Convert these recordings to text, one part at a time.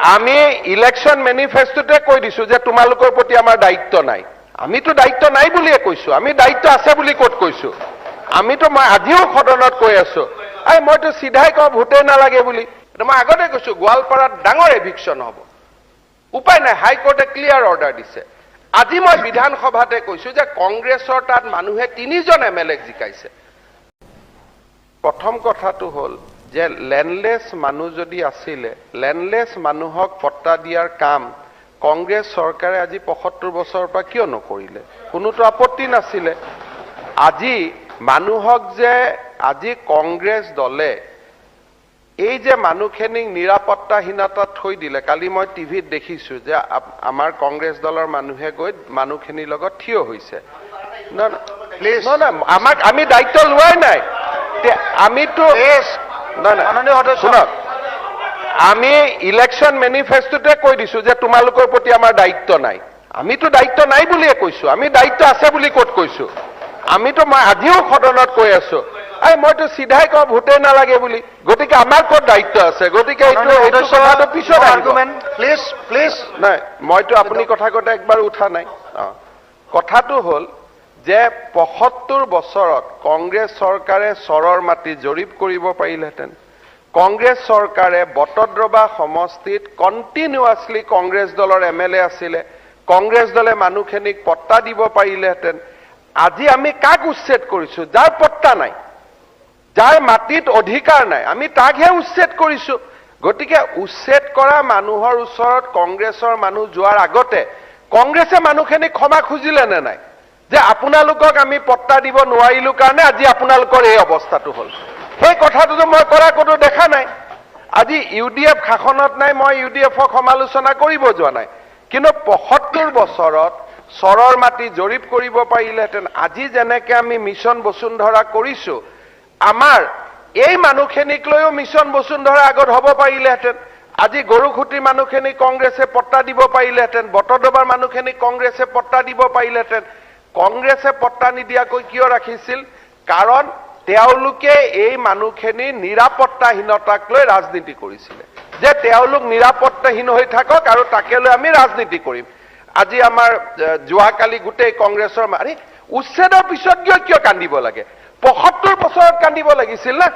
আমি ইলেকশন মেনিফেস্টোতে কৈ দিছো যে তোমালোকৰ প্ৰতি আমাৰ দায়িত্ব নাই। আমিতো দায়িত্ব নাই বুলিয়ে কৈছো, আমি দায়িত্ব আছে বুলি ক'ত কৈছো? আমিতো মই আজিও সদনত কৈ আছো, মইতো চিধাই কওঁ ভোটেই নালাগে বুলি। মই আগতে কৈছো গোৱালপাৰাত ডাঙৰ এভিকশ্যন হ'ব, উপায় নাই, হাইকোৰ্টে ক্লিয়াৰ অৰ্ডাৰ দিছে। আজি মই বিধানসভাতে কৈছো যে কংগ্ৰেছৰ তাত মানুহে 3জন MLA জিকাইছে। প্ৰথম কথাটো হ'ল যে লেণ্ডলেছ মানুহ যদি আছিলে, লেণ্ডলেছ মানুহক পট্টা দিয়াৰ কাম কংগ্ৰেছ চৰকাৰে আজি 75 বছৰৰ পৰা কিয় নকৰিলে? কোনোতো আপত্তি নাছিলে। আজি মানুহক যে আজি কংগ্ৰেছ দলে এই যে মানুহখিনিক নিৰাপত্তাহীনতাত থৈ দিলে, কালি মই টিভিত দেখিছো যে আমাৰ কংগ্ৰেছ দলৰ মানুহে গৈ মানুহখিনিৰ লগত থিয় হৈছে। আমাক আমি দায়িত্ব লোৱাই নাই, আমিতো শুনক, আমি ইলেকশন মেনিফেস্টোতে কৈ দিছো যে তোমালোকৰ প্ৰতি আমাৰ দায়িত্ব নাই। আমিতো দায়িত্ব নাই বুলিয়ে কৈছো, আমি দায়িত্ব আছে বুলি ক'ত কৈছো? আমিতো মই আজিও সদনত কৈ আছো, মইতো চিধাই কওঁ ভোটেই নালাগে বুলি। গতিকে আমাৰ ক'ত দায়িত্ব আছে? গতিকে এইটো কথাটো পিছত প্লিজ নাই, মইতো আপুনি কথা কওঁতে একবাৰ উঠা নাই। কথাটো হ'ল যে 75 বছৰত কংগ্ৰেছ চৰকাৰে চৰৰ মাটি জৰীপ কৰিব পাৰিলেহেঁতেন। কংগ্ৰেছ চৰকাৰে বটদ্ৰৱা সমষ্টিত কণ্টিনিউৱাছলি কংগ্ৰেছ দলৰ MLA আছিলে, কংগ্ৰেছ দলে মানুহখিনিক পট্টা দিব পাৰিলেহেঁতেন। আজি আমি কাক উচ্ছেদ কৰিছো? যাৰ পট্টা নাই, যাৰ মাটিত অধিকাৰ নাই, আমি তাকহে উচ্ছেদ কৰিছো। গতিকে উচ্ছেদ কৰা মানুহৰ ওচৰত কংগ্ৰেছৰ মানুহ যোৱাৰ আগতে কংগ্ৰেছে মানুহখিনিক ক্ষমা খুজিলে নে নাই যে আপোনালোকক আমি পট্টা দিব নোৱাৰিলো কাৰণে আজি আপোনালোকৰ এই অৱস্থাটো হ'ল? সেই কথাটোতো মই কৰা কোনো দেখা নাই। আজি UDF শাসনত নাই, মই UDFক সমালোচনা কৰিব যোৱা নাই, কিন্তু 75 বছৰত চৰৰ মাটি জৰীপ কৰিব পাৰিলেহেঁতেন। আজি যেনেকে আমি মিছন বসুন্ধৰা কৰিছো, আমাৰ এই মানুহখিনিক লৈও মিছন বসুন্ধৰা আগত হ'ব পাৰিলেহেঁতেন। আজি গৰুখুটিৰ মানুহখিনিক কংগ্ৰেছে পট্টা দিব পাৰিলেহেঁতেন, বটদ্ৰৱাৰ মানুহখিনিক কংগ্ৰেছে পট্টা দিব পাৰিলেহেঁতেন। কংগ্ৰেছে পট্টা নিদিয়াকৈ কিয় ৰাখিছিল? কাৰণ তেওঁলোকে এই মানুহখিনি নিৰাপত্তাহীনতাক লৈ ৰাজনীতি কৰিছিলে, যে তেওঁলোক নিৰাপত্তাহীন হৈ থাকক আৰু তাকে লৈ আমি ৰাজনীতি কৰিম। আজি আমাৰ যোৱাকালি গোটেই কংগ্ৰেছৰ উচ্ছেদৰ পিছত কিয় কান্দিব লাগে? 75 বছৰত কান্দিব লাগিছিল না।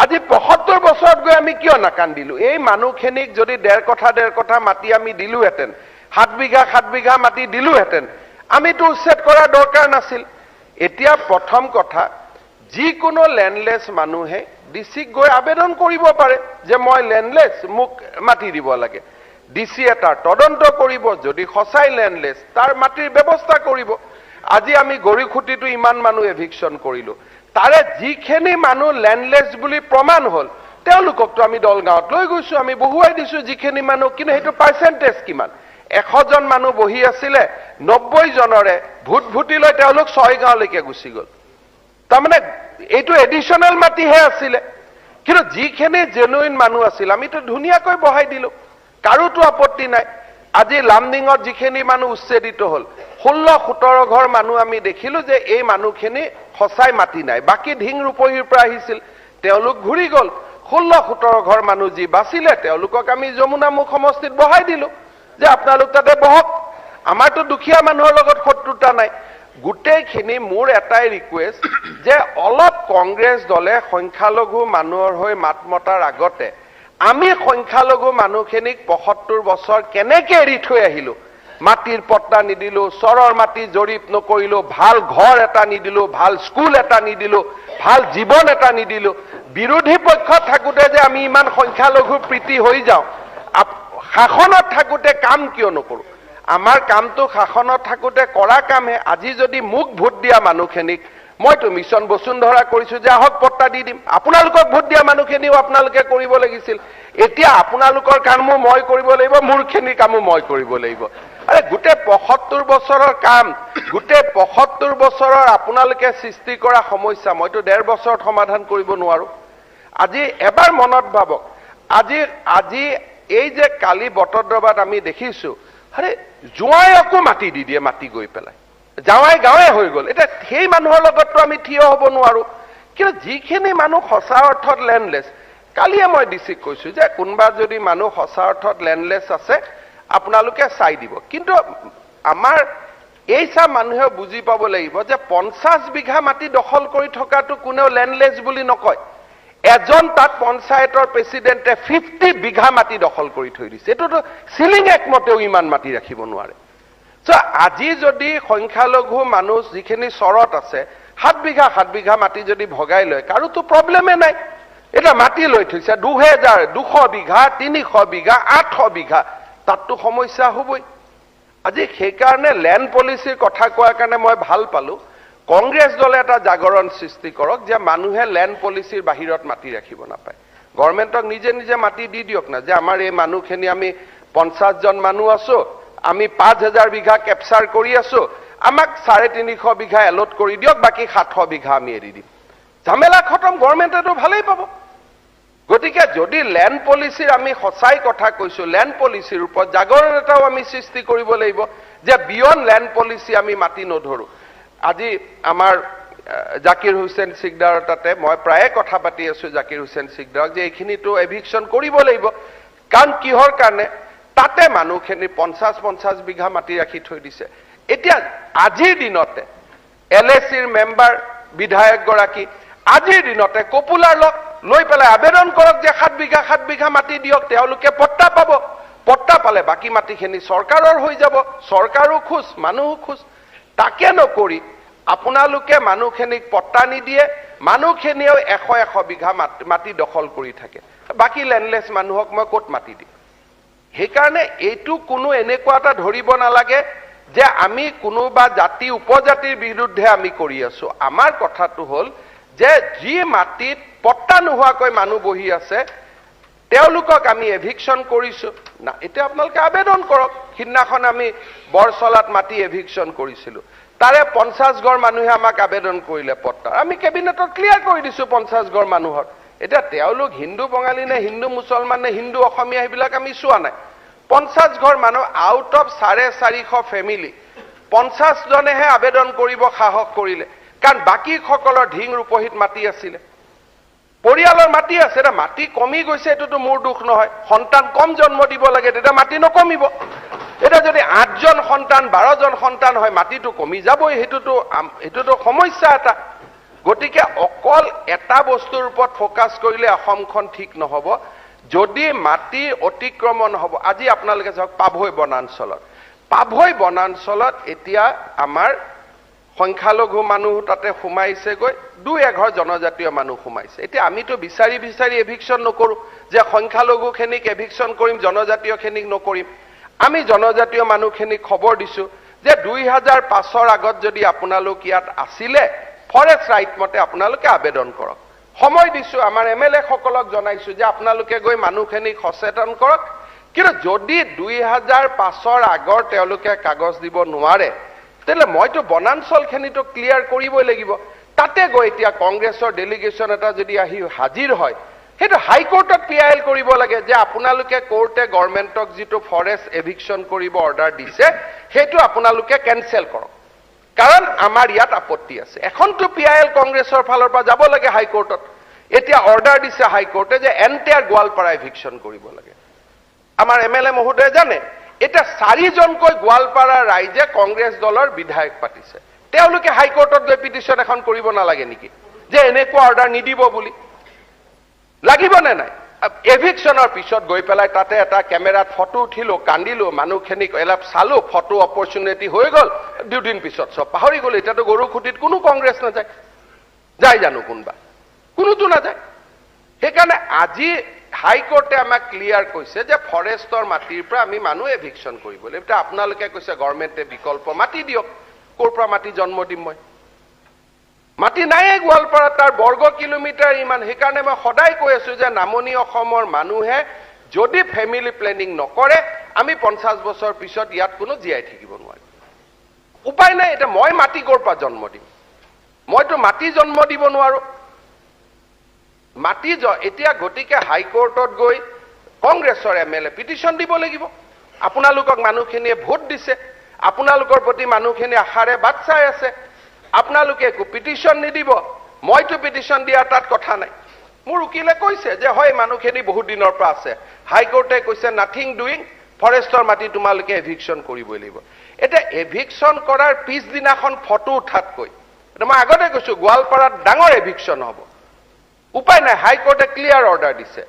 আজি 75 বছৰত গৈ আমি কিয় নাকান্দিলো? এই মানুহখিনিক যদি 1.5 কথা মাটি আমি দিলোহেঁতেন, 7 বিঘা মাটি দিলোহেঁতেন, আমিতো উচ্ছেদ কৰাৰ দৰকাৰ নাছিল। এতিয়া প্ৰথম কথা, যিকোনো লেণ্ডলেছ মানুহে ডিচিক গৈ আবেদন কৰিব পাৰে যে মই লেণ্ডলেছ, মোক মাটি দিব লাগে। ডিচিয়ে তাৰ তদন্ত কৰিব, যদি সঁচাই লেণ্ডলেছ তাৰ মাটিৰ ব্যৱস্থা কৰিব। আজি আমি গৰিখুটিটো ইমান মানুহ এভিকশ্যন কৰিলো, তাৰে যিখিনি মানুহ লেণ্ডলেছ বুলি প্ৰমাণ হ'ল তেওঁলোককতো আমি দলগাঁৱত লৈ গৈছো, আমি বহুৱাই দিছো যিখিনি মানুহ। কিন্তু সেইটো পাৰ্চেণ্টেজ কিমান? 100 জন মানুহ বহি আছিলে, 90 জনৰে ভোট লৈ তেওঁলোক 6 গাঁৱলৈকে গুচি গ'ল। তাৰমানে এইটো এডিশ্যনেল মাটিহে আছিলে, কিন্তু যিখিনি জেনুইন মানুহ আছিল আমিতো ধুনীয়াকৈ বহাই দিলো, কাৰোতো আপত্তি নাই। আজি লামডিঙত যিখিনি মানুহ উচ্ছেদিত হ'ল, 16-17 ঘৰ মানুহ আমি দেখিলো যে এই মানুহখিনি সঁচাই মাটি নাই, বাকী ঢিং ৰূপহীৰ পৰা আহিছিল, তেওঁলোক ঘূৰি গ'ল। 16-17 ঘৰ মানুহ যি বাচিলে তেওঁলোকক আমি যমুনামুখ সমষ্টিত বহাই দিলো যে আপোনালোক তাতে বহক। আমাৰতো দুখীয়া মানুহৰ লগত শত্ৰুতা নাই। গোটেইখিনি মোৰ এটাই ৰিকুৱেষ্ট যে অলপ কংগ্ৰেছ দলে সংখ্যালঘু মানুহৰ হৈ মাত মতাৰ আগতে আমি সংখ্যালঘু মানুহখিনিক 75 বছৰ কেনেকে এৰি থৈ আহিলো, মাটিৰ পট্টা নিদিলো, চৰৰ মাটি জৰীপ নকৰিলো, ভাল ঘৰ এটা নিদিলো, ভাল স্কুল এটা নিদিলো, ভাল জীৱন এটা নিদিলো। বিৰোধী পক্ষত থাকোতে যে আমি ইমান সংখ্যালঘুৰ প্ৰীতি হৈ যাওঁ, শাসনত থাকোতে কাম কিয় নকৰো? আমাৰ কামটো শাসনত থাকোতে কৰা কামহে। আজি যদি মোক ভোট দিয়া মানুহখিনিক, মইতো মিছন বসুন্ধৰা কৰিছো যে আহক পট্টা দি দিম, আপোনালোকক ভোট দিয়া মানুহখিনিও আপোনালোকে কৰিব লাগিছিল। এতিয়া আপোনালোকৰ কামো মই কৰিব লাগিব, মোৰখিনি কামো মই কৰিব লাগিব। গোটেই 75 বছৰৰ কাম, গোটেই 75 বছৰৰ আপোনালোকে সৃষ্টি কৰা সমস্যা মইতো 1.5 বছৰত সমাধান কৰিব নোৱাৰো। আজি এবাৰ মনত ভাবক, আজি এই যে কালি বটদ্ৰৱাত আমি দেখিছো, জোঁৱাইকো মাটি দি দিয়ে, মাটি গৈ পেলাই যাৱাই গাঁৱে হৈ গ'ল। এতিয়া সেই মানুহৰ লগততো আমি থিয় হ'ব নোৱাৰো। কিন্তু যিখিনি মানুহ সঁচা অৰ্থত লেণ্ডলেছ, কালিয়ে মই ডিচিক কৈছো যে কোনবা যদি মানুহ সঁচা অৰ্থত ল্যান্ডলেস আছে আপোনালোকে চাই দিব কিন্তু আমাৰ এই সা মানুহে বুজি পাব লাগিব যে 50 বিঘা মাটি দখল কৰি থকাটো কোনেও ল্যান্ডলেস বুলি নকয় এজন তাত পঞ্চায়তৰ প্ৰেসিডেন্টে 50 বিঘা মাটি দখল কৰি থৈ দিছে এটোতো সিলিং একমতেও ইমান মাটি ৰাখিব নোৱাৰে সো আজি যদি সংখ্যালঘু মানুহ যিখিনি চৰত আছে 7 বিঘা মাটি যদি ভগাই লয় কাৰোতো প্ৰবলেমে নাই এটা মাটি লৈ থৈছে 2200 বিঘা 300 বিঘা 800 বিঘা তাততো সমস্যা হ'বই আজি সেই কাৰণে ল্যান্ড পলিচিৰ কথা কোৱাৰ কাৰণে মই ভাল পালো কংগ্ৰেছ দলে এটা জাগৰণ সৃষ্টি কৰক যে মানুহে ল্যান্ড পলিচিৰ বাহিৰত মাটি ৰাখিব নাপায় গভৰ্ণমেণ্টক নিজে নিজে মাটি দি দিয়ক না যে আমাৰ এই মানুহখিনি আমি 50 জন মানুহ আছো আমি 5000 বিঘা ক্যাপচাৰ কৰি আছো আমাক 350 বিঘা এলট কৰি দিয়ক বাকি 700 বিঘা আমি এৰি দিম ঝামেলা খতম গভৰ্ণমেণ্টেটো ভালেই পাব গতিকে যদি ল্যান্ড পলিচিৰ আমি সঁচাই কথা কৈছো ল্যান্ড পলিচিৰ ওপৰত জাগৰণ এটাও আমি সৃষ্টি কৰিব লাগিব যে বিয়ন ল্যান্ড পলিচি আমি মাটি নধৰো আজি আমাৰ জাকিৰ হুছেইন সিকদাৰ তাতে মই প্ৰায় কথা পাতি আছো জাকিৰ হুছেইন সিকদাৰক যে এইখিনিটো এভিকশন কৰিব লাগিব কাৰণ কিহৰ কাৰণে তাতে মানুহখিনি 50 বিঘা মাটি ৰাখি থৈ দিছে এতিয়া আজিৰ দিনতে এলএসিৰ মেম্বাৰ বিধায়ক গৰাকী আজিৰ দিনতে কপুলাৰ লৈ পেলাই আবেদন কৰক যে 7 বিঘা মাটি দিয়ক তেওঁলোকে পট্টা পাব পট্টা পালে বাকি মাটিখিনি চৰকাৰৰ হৈ যাব চৰকাৰো খুশ মানুহো খুশ তাকে নকৰি আপোনালোকে মানুহখিনিক পট্টা নিদিয়ে মানুহখিনিও 100 বিঘা মাটি দখল কৰি থাকে বাকি ল্যান্ডলেস মানুহক মই ক'ত মাটি দিম সেই কাৰণে এইটো কোনো এনেকুৱা এটা ধৰিব নালাগে যে আমি কোনোবা জাতি উপজাতিৰ বিৰুদ্ধে আমি কৰি আছো আমাৰ কথাটো হল যে যি মাটিত পট্টা নোহোৱাকৈ মানুহ বহি আছে তেওঁলোকক আমি এভিকশন কৰিছো না এটা আপোনালোকে আবেদন কৰক হিন্নাখন আমি বৰছলাত মাটি এভিকশন কৰিছিলো তাৰে 50 ঘৰ মানুহে আমাক আবেদন কৰিলে পট্টা আমি কেবিনেটত ক্লিয়াৰ কৰি দিছো 50 ঘৰ মানুহৰ এটা তেওঁলোক হিন্দু বঙালী নে হিন্দু মুছলমান নে হিন্দু অসমীয়া এইবিলাক আমি চোৱা নাই 50 ঘৰ মানুহ আউট অফ 450 ফ্যামিলি 50 জনেহে আবেদন কৰিব সাহস কৰিলে কাৰণ বাকি সকলৰ ঢিং ৰূপহিত মাটি আছিল পৰিয়ালৰ মাটি আছে এটা মাটি কমি গৈছে এটোতো মোৰ দুখ নহয় সন্তান কম জন্ম দিব লাগে এটা মাটি নকমিব এটা যদি 8 জন সন্তান 12 জন সন্তান হয় মাটিটো কমি যাবই হেতুটো সমস্যা এটা গতিকে অকল এটা বস্তুৰ ওপৰত ফোকাস কৰিলে অসমখন ঠিক নহব যদি মাটি অতিক্ৰমণ হ'ব আজি আপোনালোকে চাওক পাভৈ বনাঞ্চলত এতিয়া আমাৰ সংখ্যালঘু মানুহ তাতে সোমাইছে গৈ 2-1 জনজাতীয় মানুহ সোমাইছে এতিয়া আমিতো বিচাৰি এভিকশন নকৰো যে সংখ্যালঘুখিনিক এভিকশন কৰিম জনজাতীয়খিনিক নকৰিম আমি জনজাতীয় মানুহখিনিক খবৰ দিছো যে 2005 আগত যদি আপোনালোক ইয়াত আছিলে ফৰেষ্ট ৰাইট মতে আপোনালোকে আবেদন কৰক সময় দিছো আমাৰ এমএলএ সকলক জনাইছো যে আপোনালোকে গৈ মানুহখিনিক সচেতন কৰক কিন্তু যদি 2005 আগৰ তেওঁলোকে কাগজ দিব নোৱাৰে তেলে মইতো বনাঞ্চলখিনিটো ক্লিয়াৰ কৰিবই লাগিব তাতে গৈ এতিয়া কংগ্ৰেছৰ ডেলিগেশ্যন এটা যদি আহি হাজিৰ হয় হেতু হাই কোৰ্টত পিআইএল কৰিব লাগে যে আপোনালোকে কোৰ্টে গভৰ্ণমেণ্টক যিটো ফৰেষ্ট এভিকশন কৰিব অৰ্ডাৰ দিছে হেতু আপোনালোকে কেনসেল কৰক কাৰণ আমাৰ ইয়াত আপত্তি আছে এখনটো পিআইএল কংগ্ৰেছৰ ফালৰ পৰা যাব লাগে হাই কোৰ্টত এতিয়া অৰ্ডাৰ দিছে হাই কোৰ্টে যে এন্টায়াৰ গোৱালপাৰা এভিকশন কৰিব লাগে আমাৰ এমএলএ মহোদয় জানে এটা 4 জনকৈ গোৱালপাৰা ৰাইজে কংগ্ৰেছ দলৰ বিধায়ক পাতিছে তেওঁলোকে হাই কোৰ্টত গৈ পিটিশন এখন কৰিব নালাগে নেকি যে এনেকুৱা অৰ্ডাৰ নিদিব বুলি লাগিব নে নাই এভিকশনৰ পিছত গৈ পেলাই তাতে এটা কেমেৰাত ফটো উঠিলো কান্দিলো মানুহখিনিক এলাপ চালো ফটো অপৰচুনিটি হৈ গল দুদিন পিছত সব পাহৰি গল এটাতো গৰু খুটিত কোনো কংগ্ৰেছ নাযায় যায় জানো কোনোতো নাযায় সেইকাৰণে আজি হাই কোৰ্টে আমাক ক্লিয়াৰ কৈছে যে ফৰেষ্টৰ মাটিৰ পৰা আমি মানুহ এভিকশন কৰিব লাগিব এটা আপোনালোকে কৈছে গভৰ্ণমেণ্টে বিকল্প মাটি দিয়ক কোৰ পৰা মাটি জন্ম দিম মই মাটি নাই গোৱালপাৰা তাৰ বৰ্গ কিলোমিটাৰ ইমান সেইকাৰণে মই সদায় কৈ আছো যে নামনি অসমৰ মানুহে যদি ফ্যামিলি প্লেনিং নকৰে আমি 50 বছৰ পিছত ইয়াত কোনো জীয়াই থাকিব নোৱাৰিম উপায় নাই এটা মই মাটি কোৰ পৰা জন্ম দিম মইতো মাটি জন্ম দিব নোৱাৰো মাটি এতিয়া গতিকে হাই কোৰ্টত গৈ কংগ্ৰেছৰ এমএলএ পিটিশন দিব লাগিব আপোনালোকক মানুহখিনিয়ে ভোট দিছে আপোনালোকৰ প্ৰতি মানুহখিনি আশাৰে বাট চাই আছে আপোনালোকে একো পিটিশন নিদিব মইতো পিটিশন দিয়া তাত কথা নাই মোৰ উকিলে কৈছে যে হয় মানুহখিনি বহুত দিনৰ পৰা আছে হাইকোৰ্টে কৈছে নাথিং ডুইং ফৰেষ্টৰ মাটি তোমালোকে এভিকশ্যন কৰিবই লাগিব এটা এভিকশ্যন কৰাৰ পিছদিনাখন ফটো উঠাতকৈ এটা মই আগতে কৈছো গোৱালপাৰাত ডাঙৰ এভিকশ্যন হ'ব উপায় নাই হাইকোৰ্টে ক্লিয়াৰ অৰ্ডাৰ দিছে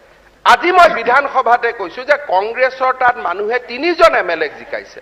আজি মই বিধানসভাতে কৈছো যে কংগ্ৰেছৰ তাত মানুহে 3জন এমএলএক জিকাইছে